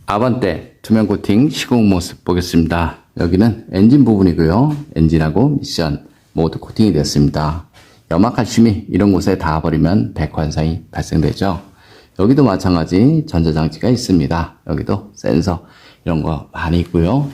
아반떼 투명 코팅 시공 모습 보겠습니다. 여기는 엔진 부분이고요. 엔진하고 미션 모두 코팅이 되었습니다. 염화칼슘이 이런 곳에 닿아버리면 백환상이 발생되죠. 여기도 마찬가지 전자장치가 있습니다. 여기도 센서 이런 거 많이 있고요.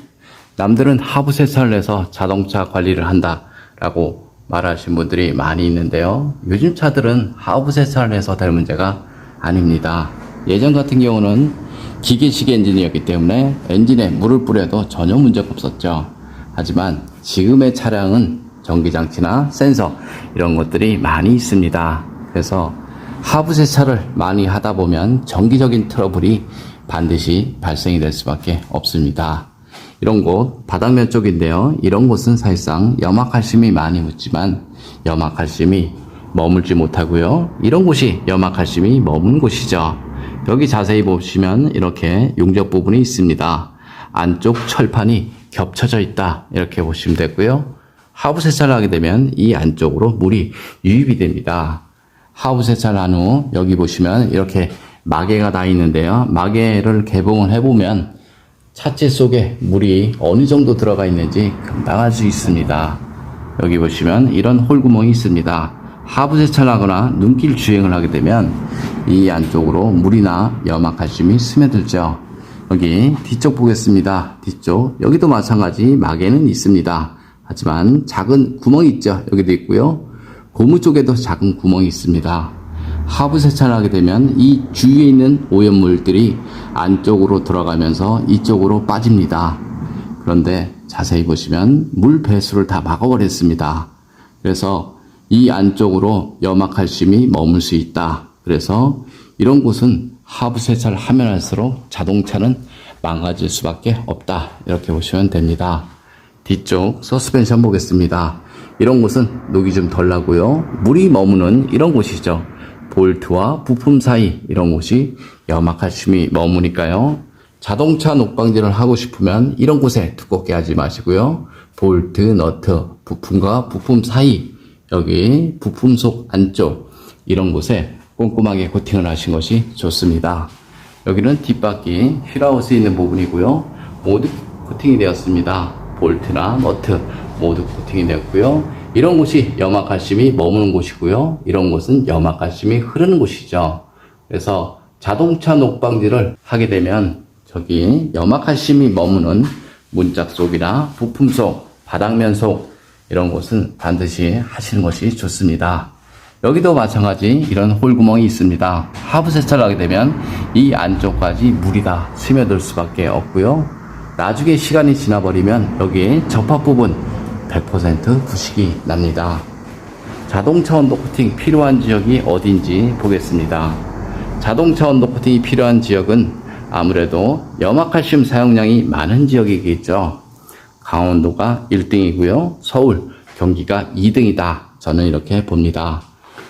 남들은 하부 세차를 해서 자동차 관리를 한다라고 말하시는 분들이 많이 있는데요. 요즘 차들은 하부 세차를 해서 될 문제가 아닙니다. 예전 같은 경우는 기계식 엔진이었기 때문에 엔진에 물을 뿌려도 전혀 문제가 없었죠. 하지만 지금의 차량은 전기장치나 센서 이런 것들이 많이 있습니다. 그래서 하부 세차를 많이 하다 보면 정기적인 트러블이 반드시 발생이 될 수밖에 없습니다. 이런 곳 바닥면 쪽인데요. 이런 곳은 사실상 염화칼슘이 많이 묻지만 염화칼슘이 머물지 못하고요. 이런 곳이 염화칼슘이 머무는 곳이죠. 여기 자세히 보시면 이렇게 용접 부분이 있습니다. 안쪽 철판이 겹쳐져 있다 이렇게 보시면 되고요. 하부 세차를 하게 되면 이 안쪽으로 물이 유입이 됩니다. 하부 세차를 한 후 여기 보시면 이렇게 마개가 다 있는데요. 마개를 개봉을 해보면 차체 속에 물이 어느 정도 들어가 있는지 금방 알 수 있습니다. 여기 보시면 이런 홀구멍이 있습니다. 하부 세차를 하거나 눈길 주행을 하게 되면 이 안쪽으로 물이나 염화칼슘이 스며들죠. 여기 뒤쪽 보겠습니다. 뒤쪽 여기도 마찬가지 마개는 있습니다. 하지만 작은 구멍이 있죠. 여기도 있고요. 고무 쪽에도 작은 구멍이 있습니다. 하부 세차를 하게 되면 이 주위에 있는 오염물들이 안쪽으로 들어가면서 이쪽으로 빠집니다. 그런데 자세히 보시면 물 배수를 다 막아버렸습니다. 그래서 이 안쪽으로 염화칼슘이 머물 수 있다. 그래서 이런 곳은 하부 세차를 하면 할수록 자동차는 망가질 수밖에 없다. 이렇게 보시면 됩니다. 뒤쪽 서스펜션 보겠습니다. 이런 곳은 녹이 좀 덜 나고요. 물이 머무는 이런 곳이죠. 볼트와 부품 사이 이런 곳이 염화칼슘이 머무니까요. 자동차 녹방지를 하고 싶으면 이런 곳에 두껍게 하지 마시고요. 볼트, 너트, 부품과 부품 사이 여기 부품 속 안쪽 이런 곳에 꼼꼼하게 코팅을 하신 것이 좋습니다. 여기는 뒷바퀴 휠하우스 있는 부분이고요. 모두 코팅이 되었습니다. 볼트나 너트 모두 코팅이 되었고요. 이런 곳이 염화칼슘이 머무는 곳이고요. 이런 곳은 염화칼슘이 흐르는 곳이죠. 그래서 자동차 녹방지를 하게 되면 저기 염화칼슘이 머무는 문짝 속이나 부품 속, 바닥면 속 이런 곳은 반드시 하시는 것이 좋습니다. 여기도 마찬가지 이런 홀구멍이 있습니다. 하부 세차를 하게 되면 이 안쪽까지 물이 다 스며들 수밖에 없고요. 나중에 시간이 지나버리면 여기 접합 부분 100% 부식이 납니다. 자동차 온도 코팅 필요한 지역이 어딘지 보겠습니다. 자동차 온도 코팅이 필요한 지역은 아무래도 염화칼슘 사용량이 많은 지역이겠죠. 강원도가 1등이고요. 서울, 경기가 2등이다. 저는 이렇게 봅니다.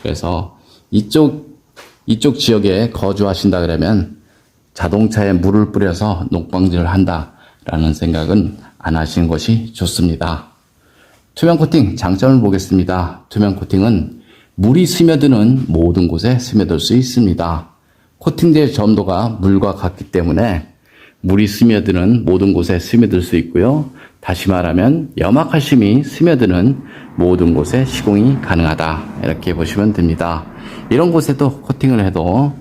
그래서 이쪽 지역에 거주하신다 그러면 자동차에 물을 뿌려서 녹방지를 한다라는 생각은 안 하시는 것이 좋습니다. 투명 코팅 장점을 보겠습니다. 투명 코팅은 물이 스며드는 모든 곳에 스며들 수 있습니다. 코팅될 점도가 물과 같기 때문에 물이 스며드는 모든 곳에 스며들 수 있고요. 다시 말하면 염화칼슘이 스며드는 모든 곳에 시공이 가능하다. 이렇게 보시면 됩니다. 이런 곳에도 코팅을 해도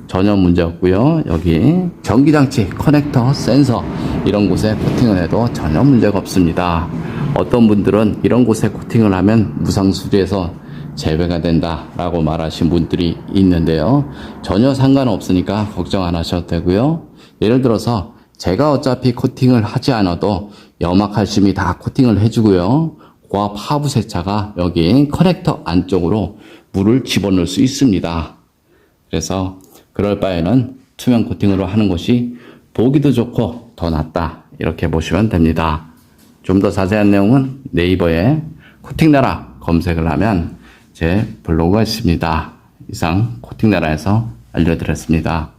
전혀 문제 없고요. 여기 전기장치, 커넥터, 센서 이런 곳에 코팅을 해도 전혀 문제가 없습니다. 어떤 분들은 이런 곳에 코팅을 하면 무상수리에서 제외가 된다라고 말하신 분들이 있는데요. 전혀 상관없으니까 걱정 안 하셔도 되고요. 예를 들어서 제가 어차피 코팅을 하지 않아도 염화칼슘이 다 코팅을 해주고요. 고압 하부 세차가 여기 커넥터 안쪽으로 물을 집어넣을 수 있습니다. 그래서 그럴 바에는 투명 코팅으로 하는 것이 보기도 좋고 더 낫다. 이렇게 보시면 됩니다. 좀 더 자세한 내용은 네이버에 코팅나라 검색을 하면 제 블로그가 있습니다. 이상 코팅나라에서 알려드렸습니다.